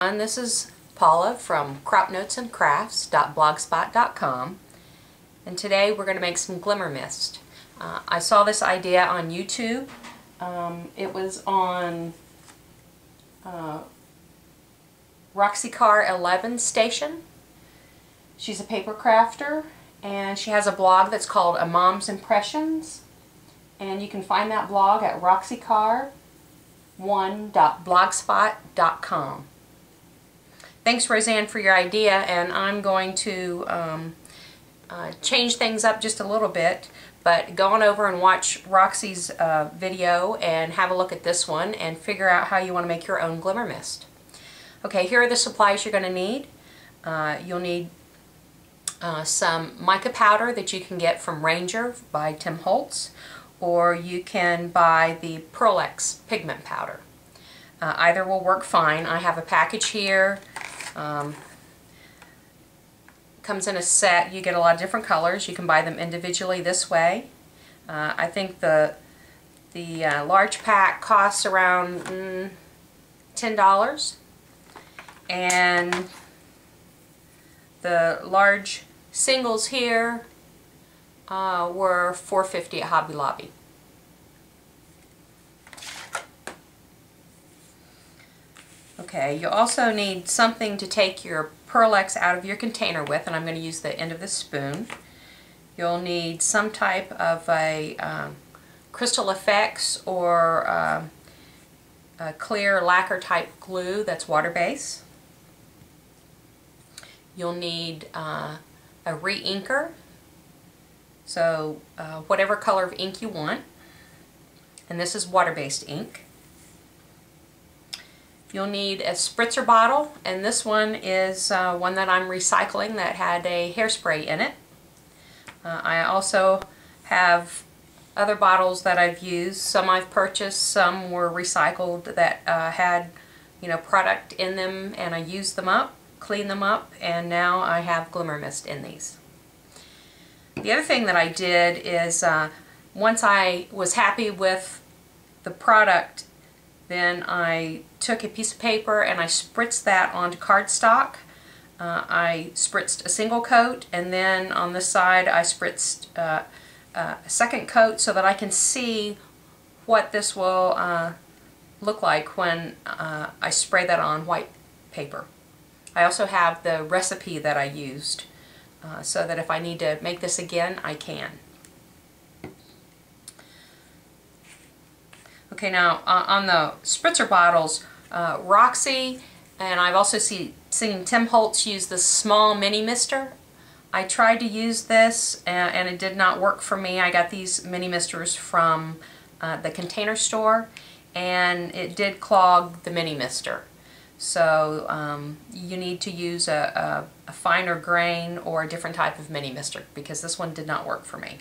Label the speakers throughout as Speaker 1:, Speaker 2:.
Speaker 1: And this is Paula from cropnotesandcrafts.blogspot.com, and today we're going to make some Glimmer Mist. I saw this idea on YouTube. It was on Roxy Car 11 station. She's a paper crafter and she has a blog that's called A Mom's Impressions, and you can find that blog at roxycar1.blogspot.com. Thanks, Roseanne, for your idea, and I'm going to change things up just a little bit, but go on over and watch Roxy's video and have a look at this one and figure out how you want to make your own Glimmer Mist. Okay, here are the supplies you're going to need. You'll need some mica powder that you can get from Ranger by Tim Holtz, or you can buy the Pearlescent pigment powder. Either will work fine. I have a package here. Comes in a set. You get a lot of different colors. You can buy them individually this way. I think the large pack costs around $10, and the large singles here were $4.50 at Hobby Lobby. Okay, you also need something to take your Pearlescent out of your container with, and I'm going to use the end of the spoon. You'll need some type of a Crystal Effects or a clear lacquer type glue that's water-based. You'll need a re-inker, so whatever color of ink you want, and this is water-based ink. You'll need a spritzer bottle, and this one is one that I'm recycling that had a hairspray in it. I also have other bottles that I've used. Some I've purchased, some were recycled that had, product in them, and I used them up, cleaned them up, and now I have Glimmer Mist in these. The other thing that I did is once I was happy with the product, then I took a piece of paper and I spritzed that onto cardstock. I spritzed a single coat, and then on this side I spritzed a second coat so that I can see what this will look like when I spray that on white paper. I also have the recipe that I used so that if I need to make this again, I can. Okay, now on the spritzer bottles, Roxy, and I've also seen Tim Holtz use this small mini mister. I tried to use this and it did not work for me. I got these mini misters from the Container Store, and it did clog the mini mister. So you need to use a finer grain or a different type of mini mister, because this one did not work for me.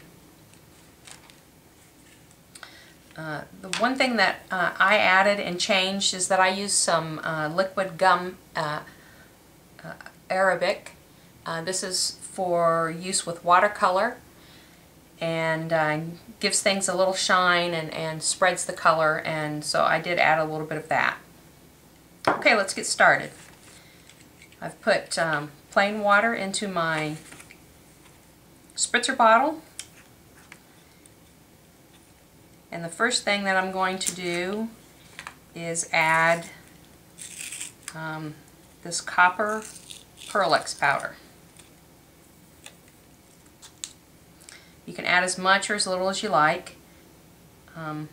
Speaker 1: The one thing that I added and changed is that I used some liquid gum Arabic. This is for use with watercolor, and gives things a little shine and spreads the color, and so I did add a little bit of that. Okay, let's get started. I've put plain water into my spritzer bottle. And the first thing that I'm going to do is add this copper Pearlescent powder. You can add as much or as little as you like. I've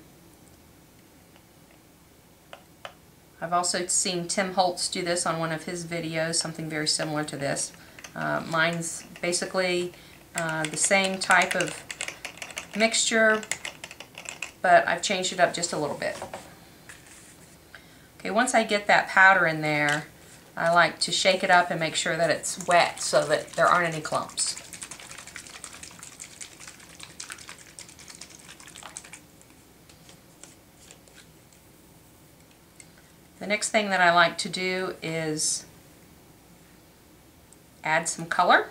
Speaker 1: also seen Tim Holtz do this on one of his videos, something very similar to this. Mine's basically the same type of mixture, but I've changed it up just a little bit. Okay, once I get that powder in there, I like to shake it up and make sure that it's wet so that there aren't any clumps. The next thing that I like to do is add some color,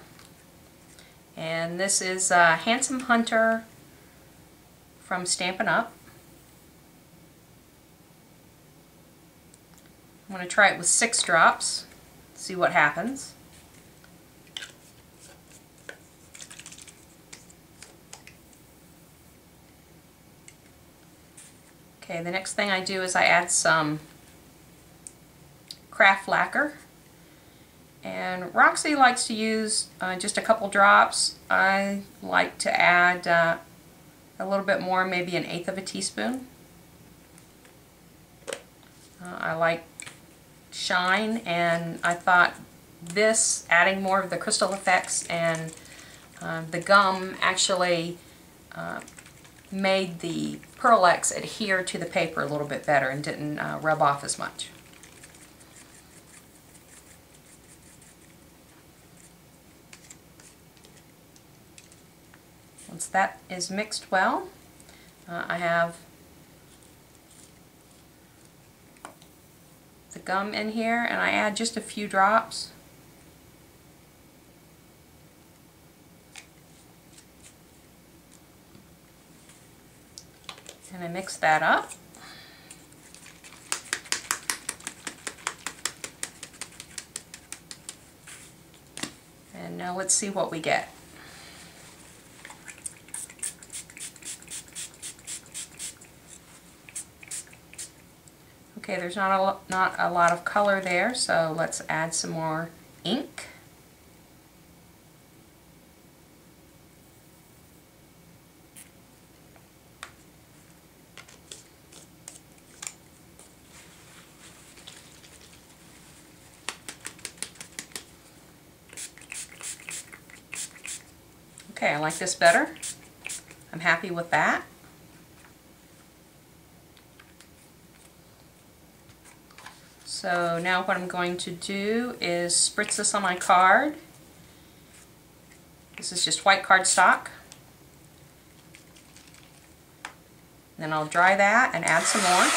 Speaker 1: and this is Handsome Hunter from Stampin' Up. I'm going to try it with 6 drops, see what happens. Okay, the next thing I do is I add some craft lacquer. And Roxy likes to use just a couple drops. I like to add a little bit more, maybe 1/8 of a teaspoon. I like shine, and I thought this, adding more of the crystal effects and the gum, actually made the Pearl-Ex adhere to the paper a little bit better and didn't rub off as much. Once that is mixed well, I have the gum in here, and I add just a few drops. And I mix that up. And now let's see what we get. Okay, there's not a lot of color there, so let's add some more ink. Okay, I like this better. I'm happy with that. So now what I'm going to do is spritz this on my card. This is just white cardstock. Then I'll dry that and add some more.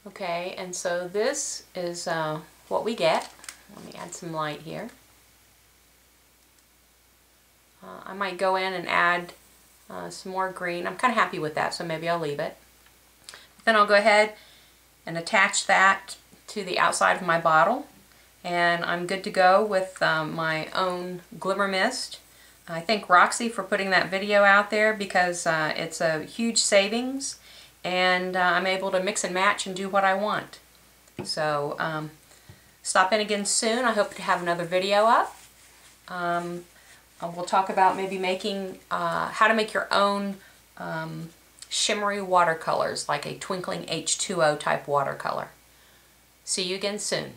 Speaker 1: Okay, and so this is what we get. Let me add some light here. I might go in and add some more green. I'm kind of happy with that, so maybe I'll leave it. Then I'll go ahead and attach that to the outside of my bottle, and I'm good to go with my own Glimmer Mist. I thank Roxy for putting that video out there, because it's a huge savings, and I'm able to mix and match and do what I want. So stop in again soon. I hope to have another video up. We'll talk about maybe making how to make your own shimmery watercolors, like a twinkling H2O type watercolor. See you again soon.